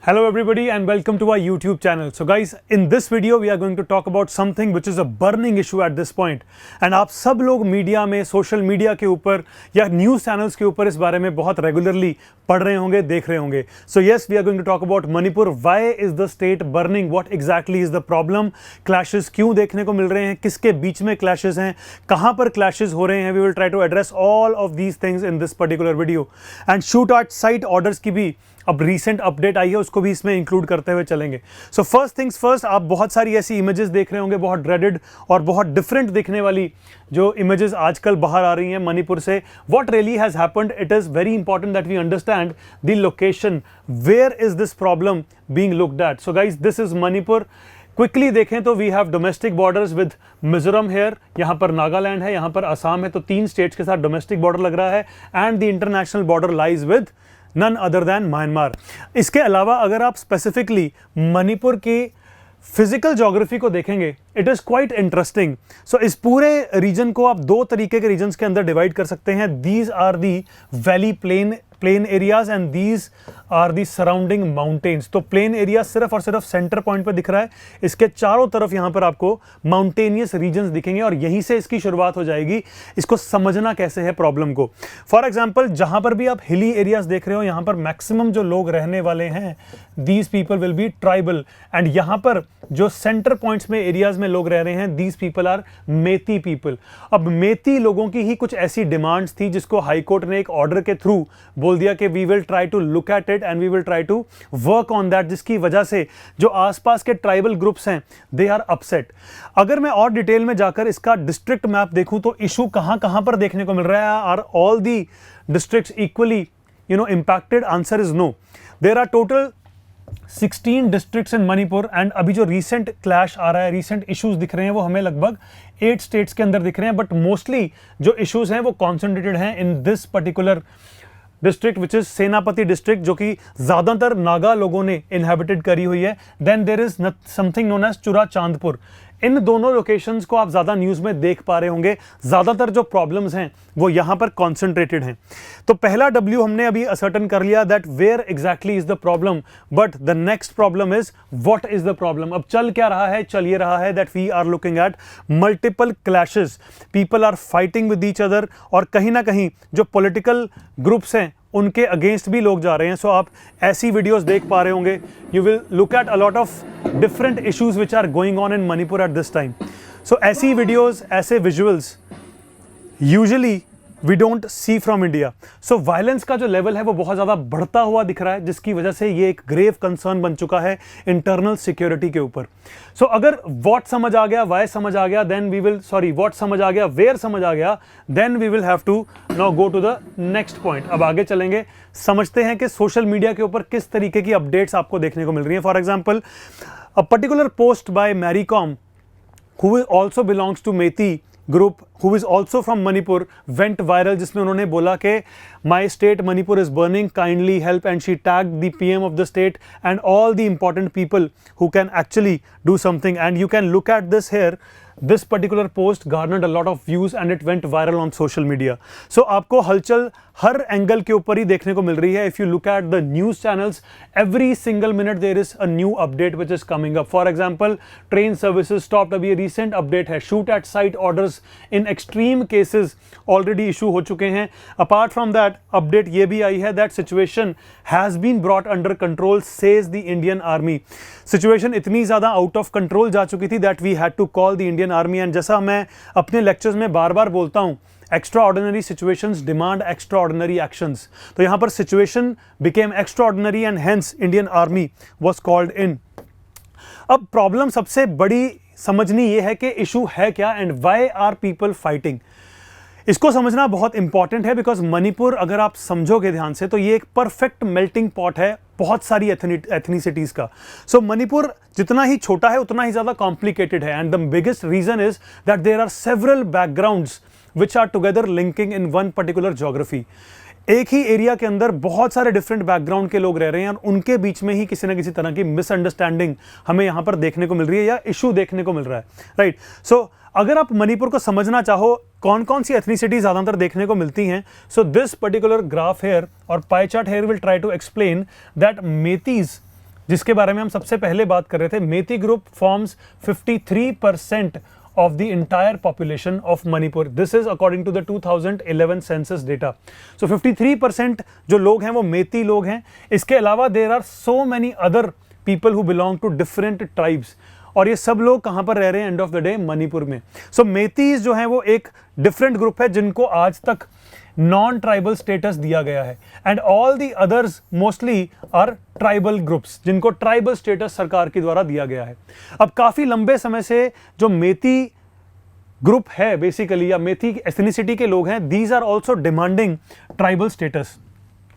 Hello everybody and welcome to our YouTube channel. So guys, in this video we are going to talk about something which is a burning issue at this point. And आप सब लोग media में, social media के ऊपर या news channels के ऊपर इस बारे में बहुत रेगुलरली पढ़ रहे होंगे, देख रहे होंगे. So yes, we are going to talk about Manipur. Why is the state burning? What exactly is the problem? Clashes क्यों देखने को मिल रहे हैं? किसके बीच में clashes हैं? कहाँ पर clashes हो रहे हैं? We will try to address all of these things in this particular video. And shoot at site orders की भी अब रीसेंट अपडेट आई है, उसको भी इसमें इंक्लूड करते हुए चलेंगे. सो फर्स्ट थिंग्स फर्स्ट, आप बहुत सारी ऐसी इमेजेस देख रहे होंगे, बहुत ड्रेडेड और बहुत डिफरेंट दिखने वाली जो इमेजेस आजकल बाहर आ रही हैं मणिपुर से. What really has happened? It is very important that we understand the location. Where is this problem being looked at? So guys, this is Manipur. Quickly देखें तो we have domestic borders with Mizoram here, यहाँ पर नागालैंड है, यहाँ पर असम है, तो तीन स्टेट्स के साथ डोमेस्टिक बॉर्डर लग रहा है. And the international border lies with none other than Myanmar. इसके अलावा अगर आप स्पेसिफिकली मणिपुर की फिजिकल ज्योग्राफी को देखेंगे, इट इज़ क्वाइट इंटरेस्टिंग. सो इस पूरे रीजन को आप दो तरीके के रीजन्स के अंदर डिवाइड कर सकते हैं. These are the valley plain areas and these are the surrounding mountains. तो प्लेन एरिया सिर्फ और सिर्फ सेंटर पॉइंट पर दिख रहा है, इसके चारों तरफ यहाँ पर आपको माउंटेनियस रीजन्स दिखेंगे और यहीं से इसकी शुरुआत हो जाएगी. इसको समझना कैसे है प्रॉब्लम को. फॉर एग्जाम्पल, जहाँ पर भी आप हिली एरियाज देख रहे हो, यहाँ पर मैक्सिमम जो लोग रहने वाले हैं, these people will be tribal. And यहाँ पर जो सेंटर पॉइंट्स में एरियाज में लोग रह रहे हैं, these people are Meitei people. अब मेती लोगों की ही कुछ ऐसी डिमांड्स थी जिसको हाई कोर्ट ने एक ऑर्डर के थ्रू बोल दिया कि we will try to look at it and we will try to work on that, जिसकी वजह से जो आसपास के ट्राइबल ग्रुप्स हैं दे आर अपसेट. अगर मैं और डिटेल में जाकर इसका डिस्ट्रिक्ट मैप देखूं तो इशू कहां कहां पर देखने को मिल रहा है. Are all the districts equally impacted? Answer is no. There are total 16 districts in Manipur. And अभी जो रीसेंट क्लैश आ रहा है, रीसेंट इश्यूज दिख रहे हैं, वो हमें लगभग 8 स्टेट्स के अंदर दिख रहे हैं. बट मोस्टली जो इश्यूज हैं वो कॉन्सेंट्रेटेड हैं in this particular district which is सेनापति डिस्ट्रिक्ट, जो कि ज्यादातर नागा लोगों ने इनहेबिटेड करी हुई है. Then there is something known as Churachandpur. इन दोनों लोकेशंस को आप ज्यादा न्यूज में देख पा रहे होंगे. ज्यादातर जो प्रॉब्लम्स हैं वो यहां पर कॉन्सेंट्रेटेड हैं. तो पहला डब्ल्यू हमने अभी असर्टन कर लिया that where exactly is the problem. But the next problem is what is the problem. अब चल क्या रहा है? चल ये रहा है that we are looking at multiple clashes. People are fighting with each other और कहीं ना कहीं जो पॉलिटिकल ग्रुप्स हैं उनके अगेंस्ट भी लोग जा रहे हैं. सो आप ऐसी वीडियोस देख पा रहे होंगे. You will look at a lot of different issues which are going on in Manipur at this time. So ऐसी वीडियोस, ऐसे visuals usually we don't see from India. So violence का जो लेवल है वो बहुत ज़्यादा बढ़ता हुआ दिख रहा है, जिसकी वजह से ये एक ग्रेव कंसर्न बन चुका है इंटरनल सिक्योरिटी के ऊपर. सो अगर व्हाट समझ आ गया, वाई समझ आ गया, देन वी विल व्हाट समझ आ गया, वेयर समझ आ गया, then we will have to now go to the next point. अब आगे चलेंगे, समझते हैं कि सोशल मीडिया के ऊपर किस तरीके की अपडेट्स आपको देखने को मिल रही है. For example, a particular post by Mary Kom, who also belongs to Methi group, who is also from Manipur, went viral, जिसमें उन्होंने बोला कि my state Manipur is burning, kindly help, and she tagged the PM of the state and all the important people who can actually do something. And you can look at this here. This particular post garnered a lot of views and it went viral on social media. So आपको हलचल हर angle के ऊपर ही देखने को मिल रही है. If you look at the news channels, every single minute there is a new update which is coming up. For example, train services stopped. अभी ये recent update है. Shoot at site orders in extreme cases already issue हो चुके हैं. Apart from that, update ये भी आई है that situation has been brought under control, says the Indian Army. Situation इतनी ज़्यादा out of control जा चुकी थी that we had to call the Indian Army. And जैसा मैं अपने lectures में बार बार बोलता हूँ, extraordinary situations demand extraordinary actions. तो यहाँ पर situation became extraordinary and hence Indian Army was called in. अब प्रॉब्लम सबसे बड़ी समझनी ये है कि इशू है क्या and why are people fighting. इसको समझना बहुत इंपॉर्टेंट है बिकॉज मणिपुर अगर आप समझोगे ध्यान से तो ये एक परफेक्ट मेल्टिंग पॉट है बहुत सारी एथनिसिटीज़ का. सो मणिपुर जितना ही छोटा है उतना ही ज़्यादा कॉम्प्लिकेटेड है. And the biggest reason is that there are several backgrounds which are together linking in one particular geography. एक ही एरिया के अंदर बहुत सारे डिफरेंट बैकग्राउंड के लोग रह रहे हैं और उनके बीच में ही किसी ना किसी तरह की मिसअंडरस्टैंडिंग हमें यहाँ पर देखने को मिल रही है या इशू देखने को मिल रहा है. राइट. सो अगर आप मणिपुर को समझना चाहो कौन कौन सी एथनिसिटी ज़्यादातर देखने को मिलती हैं, so this particular graph here और pie chart here will try to explain that Meiteis जिसके बारे में हम सबसे पहले बात कर रहे थे, मेती group forms 53% of the entire population of Manipur. This is according to the 2011 census data. So 53% जो लोग हैं वो मेती लोग हैं. इसके अलावा there are so many other people who belong to different tribes. और ये सब लोग कहाँ पर रह रहे हैं end of the day? Manipur में. सो मेतीज जो हैं वो एक डिफरेंट ग्रुप है जिनको आज तक नॉन ट्राइबल स्टेटस दिया गया है, and all the others mostly are tribal groups जिनको ट्राइबल स्टेटस सरकार के द्वारा दिया गया है. अब काफ़ी लंबे समय से जो मेती ग्रुप है बेसिकली, या मेती एथनिसिटी के लोग हैं, these are also demanding tribal status.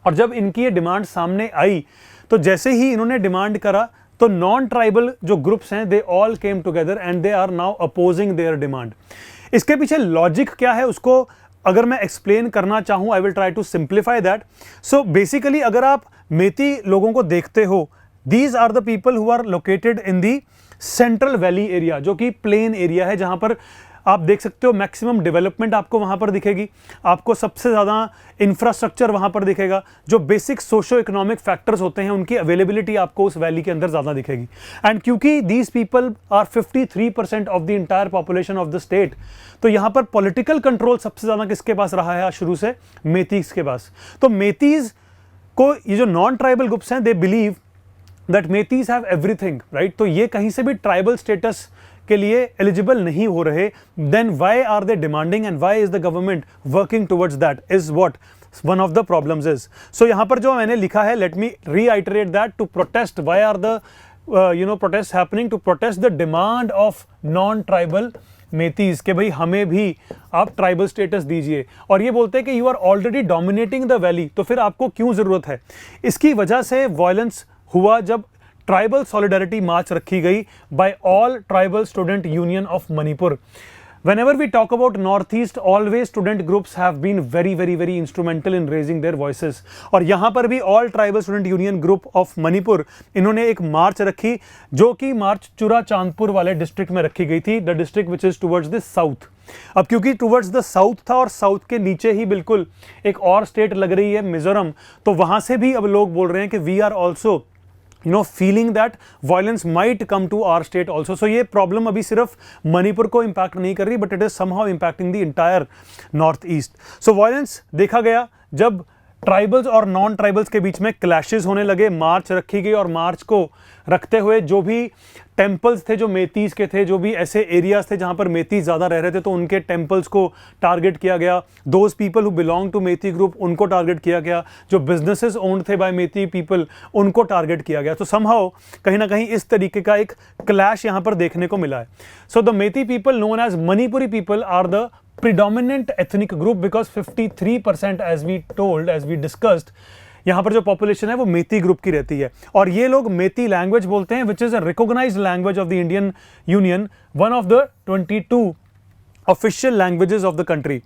और जब इनकी ये डिमांड सामने आई तो जैसे ही इन्होंने डिमांड करा तो नॉन ट्राइबल जो ग्रुप्स हैं they all came together and they are now opposing their demand. इसके पीछे लॉजिक क्या है उसको अगर मैं एक्सप्लेन करना चाहूँ, I will try to simplify that. So basically अगर आप मेती लोगों को देखते हो, these are the people who are located in the central valley area, जो कि प्लेन एरिया है जहाँ पर आप देख सकते हो मैक्सिमम डेवलपमेंट आपको वहाँ पर दिखेगी, आपको सबसे ज़्यादा इंफ्रास्ट्रक्चर वहाँ पर दिखेगा, जो बेसिक सोशो इकोनॉमिक फैक्टर्स होते हैं उनकी अवेलेबिलिटी आपको उस वैली के अंदर ज़्यादा दिखेगी. एंड क्योंकि these people are 53% of the entire population of the state, तो यहाँ पर पॉलिटिकल कंट्रोल सबसे ज़्यादा किसके पास रहा है शुरू से? मेतीज के पास. तो मेतीज को ये जो नॉन ट्राइबल ग्रुप्स हैं they believe that Meiteis have everything, right. तो ये कहीं से भी ट्राइबल स्टेटस के लिए एलिजिबल नहीं हो रहे. Then why are they demanding and why is the government working towards that is what one of the problems is. So यहाँ पर जो मैंने लिखा है, let me reiterate that, to protest, why are the protest happening? To protest the demand of non tribal Meiteis के भाई हमें भी आप ट्राइबल स्टेटस दीजिए. और ये बोलते हैं कि you are already dominating the valley, तो फिर आपको क्यों ज़रूरत है? इसकी वजह से वायलेंस हुआ जब ट्राइबल सॉलिडारिटी मार्च रखी गई by all tribal student union of Manipur. Whenever we talk about Northeast, always student groups have been very instrumental in raising their voices. और यहाँ पर भी all tribal student union group of Manipur इन्होंने एक मार्च रखी, जो कि मार्च चुराचांदपुर वाले डिस्ट्रिक्ट में रखी गई थी, the district which is towards the south. अब क्योंकि टुवर्ड्स द साउथ था और साउथ के नीचे ही बिल्कुल एक और स्टेट लग रही है मिजोरम, तो वहाँ से भी अब लोग बोल रहे हैं कि we are also feeling that violence might come to our state also. So ये प्रॉब्लम अभी सिर्फ मणिपुर को इम्पैक्ट नहीं कर रही, but it is somehow impacting the entire north east. So violence देखा गया जब ट्राइबल्स और नॉन ट्राइबल्स के बीच में क्लैशेस होने लगे. मार्च रखी गई और मार्च को रखते हुए जो भी टेम्पल्स थे जो मेतीज के थे, जो भी ऐसे एरियाज थे जहाँ पर मेतीज ज़्यादा रह रहे थे, तो उनके टेम्पल्स को टारगेट किया गया. Those people who belong to Meitei group उनको टारगेट किया गया. जो बिजनेसेस ओन्ड थे बाय मेती पीपल उनको टारगेट किया गया. तो समहाउ कहीं ना कहीं इस तरीके का एक क्लैश यहाँ पर देखने को मिला है. So the Meitei people known as Manipuri people are the predominant ethnic group because 53% as we discussed, यहाँ पर जो पॉपुलेशन है वो मेती ग्रुप की रहती है. और ये लोग मेती लैंग्वेज बोलते हैं, which is a recognised language of the Indian union, one of the 22 official languages of the country.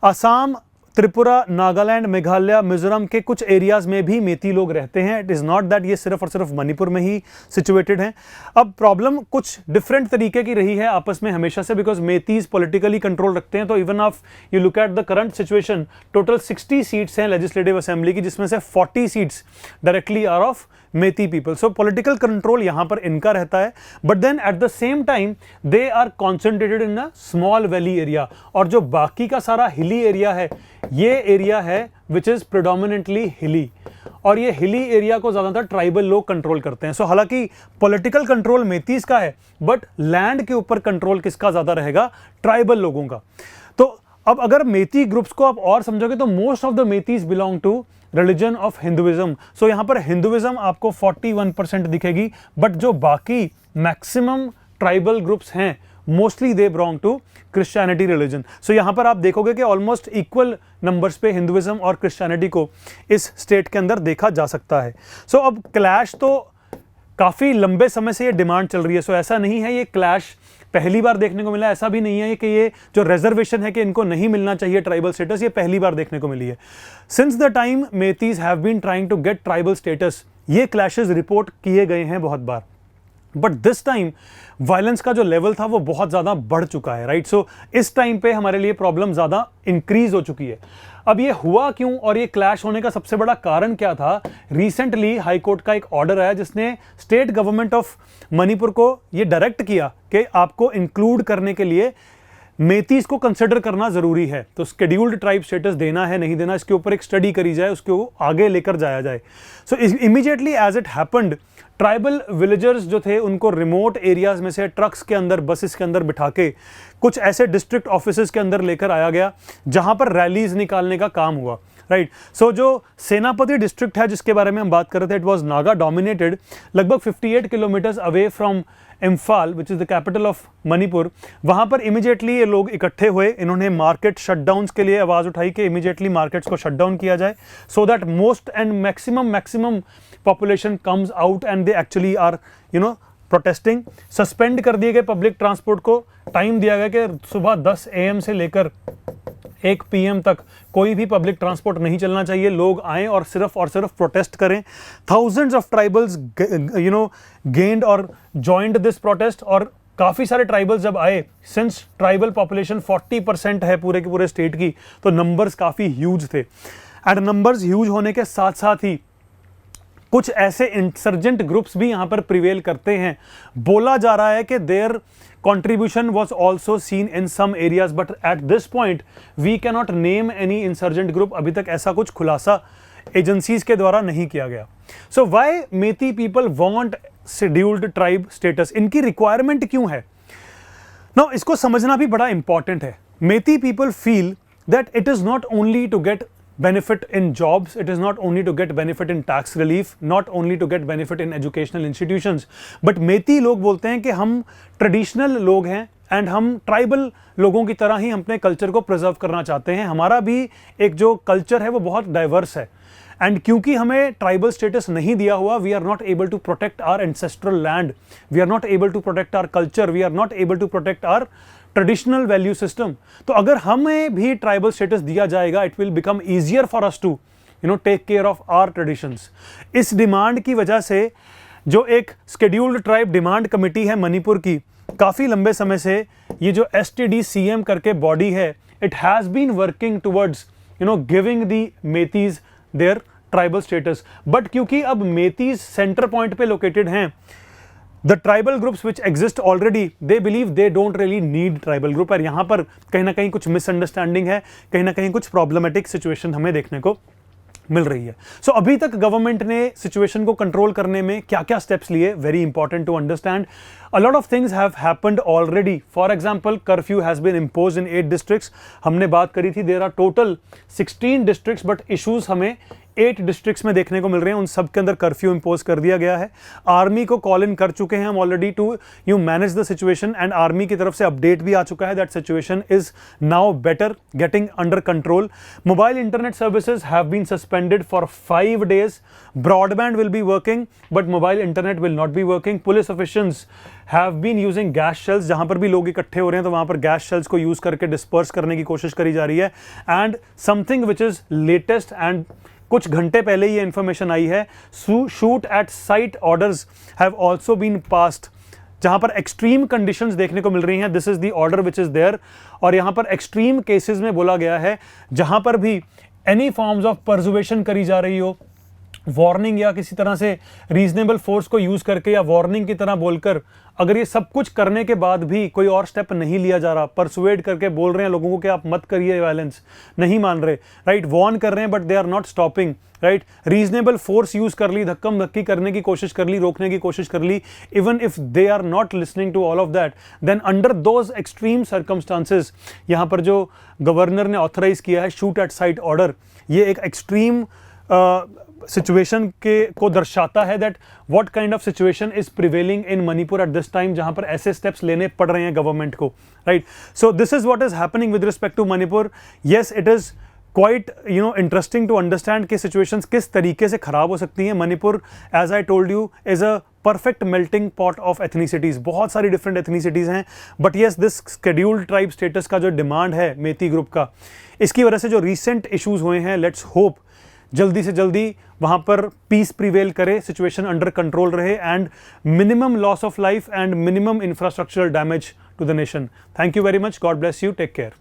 Assam, Tripura, Nagaland, Meghalaya, Mizoram के कुछ एरियाज में भी मेती लोग रहते हैं. इट इज़ नॉट दैट ये सिर्फ और सिर्फ मणिपुर में ही सिचुएटेड हैं. अब प्रॉब्लम कुछ डिफरेंट तरीके की रही है आपस में हमेशा से, बिकॉज मेतीज पॉलिटिकली कंट्रोल रखते हैं. तो even of you look at the current situation, total 60 seats हैं लेजिस्लेटिव असेंबली की, जिसमें से 40 seats directly are of Meitei people. So political control यहाँ पर इनका रहता है, but then at the same time they are concentrated in a small valley area. और जो बाकी का सारा हिली एरिया है, ये एरिया है विच इज प्रिडोमिनेंटली हिली, और ये हिली एरिया को ज़्यादातर ट्राइबल लोग कंट्रोल करते हैं. सो हालांकि पॉलिटिकल कंट्रोल मेतीज का है, बट लैंड के ऊपर कंट्रोल किसका ज़्यादा रहेगा? ट्राइबल लोगों का. तो अब अगर मेती ग्रुप्स को आप और समझोगे तो most of the Meiteis belong to religion of Hinduism. So यहाँ पर हिंदुइज्म आपको 41% दिखेगी, बट जो बाकी मैक्सिमम ट्राइबल ग्रुप्स हैं mostly they belong to Christianity religion. So यहाँ पर आप देखोगे कि ऑलमोस्ट इक्वल नंबर्स पे हिंदुइज्म और क्रिश्चियनिटी को इस स्टेट के अंदर देखा जा सकता है. सो अब क्लैश तो काफ़ी लंबे समय से ये डिमांड चल रही है. सो ऐसा नहीं है ये क्लैश पहली बार देखने को मिला, ऐसा भी नहीं है कि ये जो रिजर्वेशन है कि इनको नहीं मिलना चाहिए ट्राइबल स्टेटस, ये पहली बार देखने को मिली है. Since the time Meiteis have been trying to get tribal status, ये क्लैशेस रिपोर्ट किए गए हैं बहुत बार. बट दिस टाइम वायलेंस का जो लेवल था वो बहुत ज़्यादा बढ़ चुका है, राइट। सो इस टाइम पे हमारे लिए प्रॉब्लम ज़्यादा इंक्रीज हो चुकी है। अब ये हुआ क्यों और ये क्लैश होने का सबसे बड़ा कारण क्या था? रिसेंटली हाई कोर्ट का एक ऑर्डर आया जिसने स्टेट गवर्नमेंट ऑफ मणिपुर को ये डायरेक्ट किया कि आपको इंक्लूड करने के लिए मेतीस को कंसिडर करना जरूरी है। तो शेड्यूल्ड ट्राइब स्टेटस देना है नहीं देना, इसके ऊपर एक स्टडी करी जाए, उसको आगे लेकर जाया जाए। So immediately as it happened, tribal villagers जो थे उनको रिमोट एरियाज में से ट्रक्स के अंदर, बसेस के अंदर बिठा के कुछ ऐसे डिस्ट्रिक्ट ऑफिसेज के अंदर लेकर आया गया जहां पर रैलीज निकालने का काम हुआ, राइट। सो जो सेनापति डिस्ट्रिक्ट है जिसके बारे में हम बात कर रहे थे, इट वाज नागा डोमिनेटेड, लगभग 58 kilometres away from Imphal which is the capital of Manipur. वहाँ पर इमीडिएटली ये लोग इकट्ठे हुए, इन्होंने मार्केट शटडाउन्स के लिए आवाज़ उठाई कि इमीडिएटली मार्केट्स को शटडाउन किया जाए, so that most and maximum population comes out and they actually are protesting. Suspend कर दिए गए पब्लिक ट्रांसपोर्ट को, टाइम दिया गया कि सुबह 10 AM से लेकर 1 PM तक कोई भी पब्लिक ट्रांसपोर्ट नहीं चलना चाहिए, लोग आएँ और सिर्फ प्रोटेस्ट करें। थाउजेंड्स ऑफ ट्राइबल्स गेन्ड और जॉइंड दिस प्रोटेस्ट, और काफ़ी सारे ट्राइबल्स जब आए, सिंस ट्राइबल पॉपुलेशन 40% है पूरे के पूरे स्टेट की, तो नंबर्स काफ़ी ह्यूज थे। एंड नंबर्स ह्यूज होने के साथ साथ ही कुछ ऐसे इंसर्जेंट ग्रुप्स भी यहाँ पर प्रिवेल करते हैं। बोला जा रहा है कि there contribution was also seen in some areas, but at this point we cannot name any insurgent group। अभी तक ऐसा कुछ खुलासा एजेंसीज के द्वारा नहीं किया गया। So why Methi people want scheduled tribe status? इनकी रिक्वायरमेंट क्यों है? Now इसको समझना भी बड़ा इंपॉर्टेंट है। Methi people feel that it is not only to get benefit in jobs, it is not only to get benefit in tax relief, not only to get benefit in educational institutions, but Methi लोग बोलते हैं कि हम traditional लोग हैं and हम tribal लोगों की तरह ही अपने कल्चर को प्रिजर्व करना चाहते हैं। हमारा भी एक जो कल्चर है वो बहुत डाइवर्स है, एंड क्योंकि हमें ट्राइबल स्टेटस नहीं दिया हुआ, we are not able to protect our ancestral land, we are not able to protect our culture, we are not able to protect our traditional value system. तो अगर हमें भी ट्राइबल स्टेटस दिया जाएगा, it will become easier for us to take care of our traditions. इस demand की वजह से जो एक शेड्यूल्ड ट्राइब डिमांड कमेटी है मणिपुर की, काफ़ी लंबे समय से ये जो STDCM करके बॉडी है, it has been working towards giving the Meiteis their tribal status. But क्योंकि अब मेतीज सेंटर पॉइंट पे लोकेटेड हैं, the tribal groups which exist already, they believe they don't really need tribal group। और यहाँ पर कहीं ना कहीं कुछ मिसअंडरस्टैंडिंग है, कहीं ना कहीं कुछ प्रॉब्लमेटिक सिचुएशन हमें देखने को मिल रही है। सो अभी तक गवर्नमेंट ने सिचुएशन को कंट्रोल करने में क्या क्या स्टेप्स लिए, very important to understand. A lot of things have happened already. For example, curfew has been imposed in 8 districts. हमने बात करी थी, there are total 16 districts, but issues हमें 8 डिस्ट्रिक्ट्स में देखने को मिल रहे हैं। उन सब के अंदर कर्फ्यू इंपोज कर दिया गया है। आर्मी को कॉल इन कर चुके हैं हम already to manage the situation, and army की तरफ से अपडेट भी आ चुका है that situation is now better, getting under control. Mobile internet services have been suspended for 5 days। Broadband will be working but mobile internet will not be working. Police officials have been using gas shells, जहां पर भी लोग इकट्ठे हो रहे हैं तो वहां पर गैस शेल्स को यूज करके डिस्पर्स करने की कोशिश करी जा रही है। And something which is latest, and कुछ घंटे पहले ये इंफॉर्मेशन आई है, shoot at sight orders have also been passed, जहां पर एक्सट्रीम कंडीशंस देखने को मिल रही हैं। This is the order which is there, और यहां पर एक्सट्रीम केसेस में बोला गया है जहां पर भी एनी फॉर्म्स ऑफ परसुएशन करी जा रही हो, वार्निंग या किसी तरह से रीजनेबल फोर्स को यूज करके या वार्निंग की तरह बोलकर, अगर ये सब कुछ करने के बाद भी कोई और स्टेप नहीं लिया जा रहा, परसुएड करके बोल रहे हैं लोगों को कि आप मत करिए वायलेंस, नहीं मान रहे, राइट, वार्न कर रहे हैं but they are not stopping, right, reasonable force use कर ली, धक्कम धक्की करने की कोशिश कर ली, रोकने की कोशिश कर ली, even if they are not listening to all of that, then under those extreme circumstances यहाँ पर जो गवर्नर ने ऑथराइज किया है शूट एट साइट ऑर्डर, ये एक एक्सट्रीम सिचुएशन के को दर्शाता है that what kind of situation is prevailing in Manipur at this time, जहां पर ऐसे स्टेप्स लेने पड़ रहे हैं गवर्नमेंट को, right. So this is what is happening with respect to Manipur. Yes, it is quite interesting to understand कि सिचुएशंस किस तरीके से खराब हो सकती हैं। Manipur, as I told you, is a perfect melting pot of ethnicities, बहुत सारी डिफरेंट एथनिसिटीज़ हैं, but yes this scheduled tribe status का जो डिमांड है मेती ग्रुप का, इसकी वजह से जो रिसेंट इश्यूज हुए हैं, लेट्स होप जल्दी से जल्दी वहाँ पर पीस प्रिवेल करे, सिचुएशन अंडर कंट्रोल रहे and minimum loss of life and minimum infrastructural damage to the nation. Thank you very much, God bless you, take care.